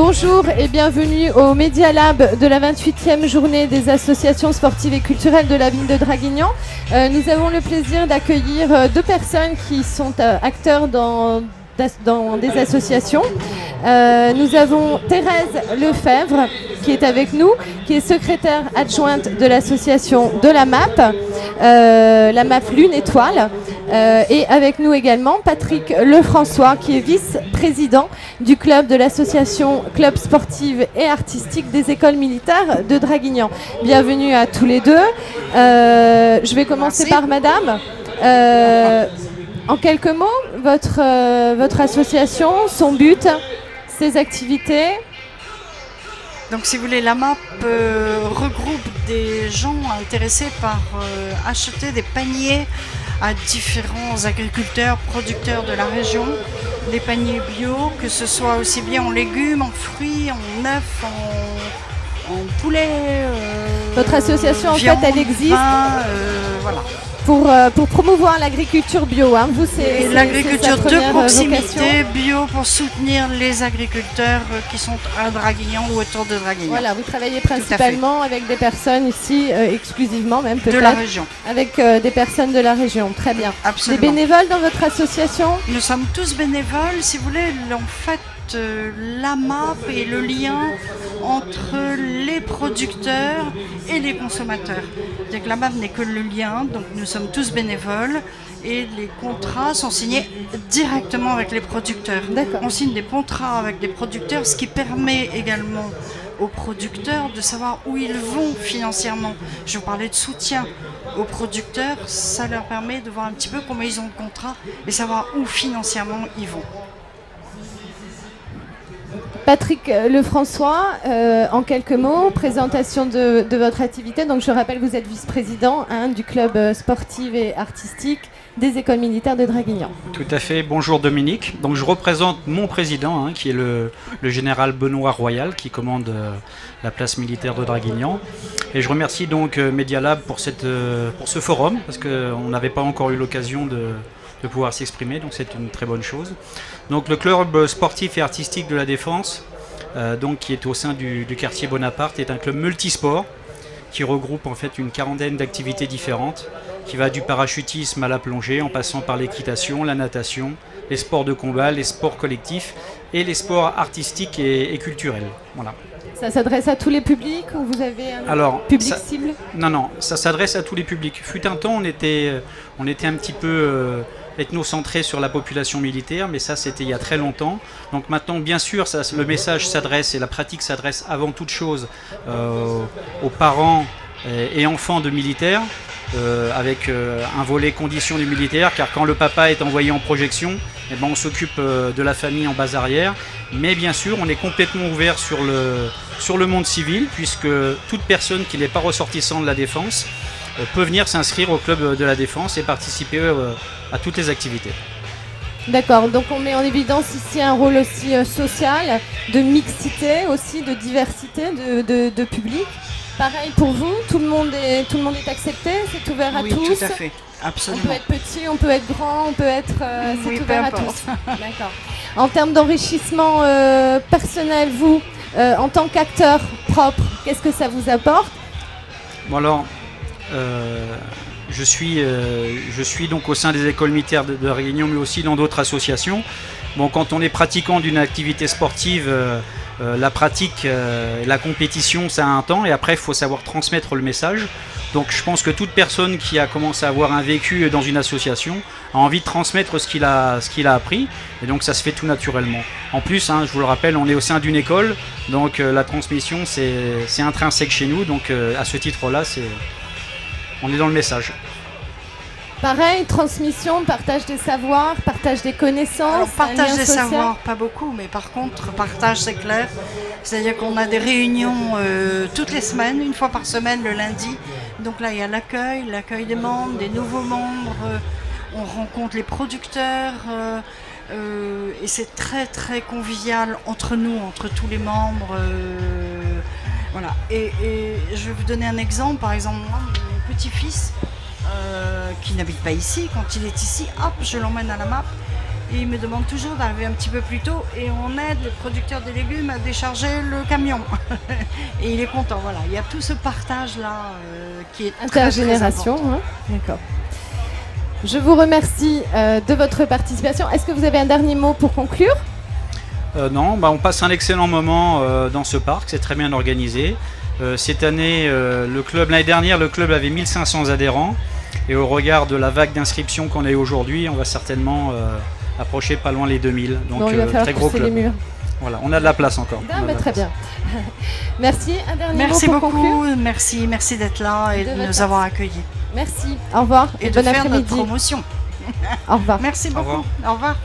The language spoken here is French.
Bonjour et bienvenue au Media Lab de la 28e journée des associations sportives et culturelles de la ville de Draguignan. Nous avons le plaisir d'accueillir deux personnes qui sont acteurs dans des associations. Nous avons Thérèse Lefebvre qui est avec nous, qui est secrétaire adjointe de l'association de la MAP Lune Étoile. Et avec nous également Patrick Lefrançois qui est vice-président du club de l'association Club sportive et artistique des écoles militaires de Draguignan. Bienvenue à tous les deux. Je vais commencer par madame. En quelques mots, votre association, son but, ses activités. Donc si vous voulez, la MAP regroupe des gens intéressés par acheter des paniers à différents agriculteurs, producteurs de la région, des paniers bio, que ce soit aussi bien en légumes, en fruits, en œufs, en poulet. Votre association, viande, en fait, elle existe voilà. Pour promouvoir l'agriculture bio. Hein. Vous, c'est l'agriculture de proximité vocation. bio pour soutenir les agriculteurs qui sont à Draguignan ou autour de Draguignan. Voilà, vous travaillez principalement avec des personnes ici, exclusivement même peut-être. De la région. Avec des personnes de la région, très bien. Absolument. Des bénévoles dans votre association? Nous sommes tous bénévoles, si vous voulez, en fait. La MAP est le lien entre les producteurs et les consommateurs. C'est-à-dire que la MAP n'est que le lien, donc nous sommes tous bénévoles et les contrats sont signés directement avec les producteurs. D'accord. On signe des contrats avec des producteurs, ce qui permet également aux producteurs de savoir où ils vont financièrement. Je vous parlais de soutien aux producteurs, ça leur permet de voir un petit peu comment ils ont le contrat et savoir où financièrement ils vont. Patrick Lefrançois, en quelques mots, présentation de votre activité. Donc je rappelle, vous êtes vice-président du club sportif et artistique des écoles militaires de Draguignan. Tout à fait, bonjour Dominique. Donc je représente mon président, qui est le général Benoît Royal, qui commande la place militaire de Draguignan. Et je remercie donc Media Lab pour ce forum, parce qu'on n'avait pas encore eu l'occasion de pouvoir s'exprimer, donc c'est une très bonne chose. Donc le club sportif et artistique de la Défense, donc qui est au sein du quartier Bonaparte, est un club multisport qui regroupe en fait une quarantaine d'activités différentes, qui va du parachutisme à la plongée, en passant par l'équitation, la natation, les sports de combat, les sports collectifs et les sports artistiques et culturels. Voilà. Ça s'adresse à tous les publics ou vous avez un public cible? Non, ça s'adresse à tous les publics. Fut un temps, on était un petit peu ethnocentré sur la population militaire, mais ça c'était il y a très longtemps. Donc maintenant, bien sûr, le message s'adresse et la pratique s'adresse avant toute chose aux parents et enfants de militaires, avec un volet conditions du militaire, car quand le papa est envoyé en projection, on s'occupe de la famille en base arrière. Mais bien sûr, on est complètement ouvert sur le monde civil, puisque toute personne qui n'est pas ressortissant de la défense peut venir s'inscrire au club de la Défense et participer à toutes les activités. D'accord, donc on met en évidence ici un rôle aussi social, de mixité aussi, de diversité de public. Pareil pour vous, tout le monde est accepté, c'est ouvert à tous. Oui, tout à fait, absolument. On peut être petit, on peut être grand, on peut être... c'est ouvert à tous. D'accord. En termes d'enrichissement personnel, vous, en tant qu'acteur propre, qu'est-ce que ça vous apporte? Bon alors, je suis donc au sein des écoles militaires de Réunion, mais aussi dans d'autres associations. Bon, quand on est pratiquant d'une activité sportive, la pratique, la compétition, ça a un temps, et après il faut savoir transmettre le message. Donc je pense que toute personne qui a commencé à avoir un vécu dans une association a envie de transmettre ce qu'il a appris, et donc ça se fait tout naturellement. En plus, je vous le rappelle, on est au sein d'une école, donc la transmission c'est intrinsèque chez nous, donc à ce titre-là, on est dans le message. Pareil, transmission, partage des savoirs, partage des connaissances. Alors, partage des savoirs, pas beaucoup, mais par contre, partage, c'est clair. C'est-à-dire qu'on a des réunions toutes les semaines, une fois par semaine, le lundi. Donc là, il y a l'accueil des membres, des nouveaux membres. On rencontre les producteurs. Et c'est très, très convivial entre nous, entre tous les membres. Voilà. Et je vais vous donner un exemple. Par exemple, moi, mon petit-fils, qui n'habite pas ici, quand il est ici, hop, je l'emmène à la MAP Et il me demande toujours d'arriver un petit peu plus tôt et on aide le producteur des légumes à décharger le camion. Et il est content, voilà. Il y a tout ce partage-là qui est intergénération, hein. D'accord. Je vous remercie de votre participation. Est-ce que vous avez un dernier mot pour conclure ? Non, on passe un excellent moment dans ce parc, c'est très bien organisé. Cette année, l'année dernière, le club avait 1500 adhérents. Et au regard de la vague d'inscriptions qu'on a eu aujourd'hui, on va certainement approcher pas loin les 2000. Donc il va falloir très gros pousser club. les murs. Voilà, on a de la place encore. Très bien. Merci. Un dernier Merci mot pour beaucoup, conclure. merci d'être là et de nous avoir accueillis. Merci. Au revoir Et de bon faire après-midi. notre promotion. Au revoir. Merci beaucoup. Au revoir. Au revoir.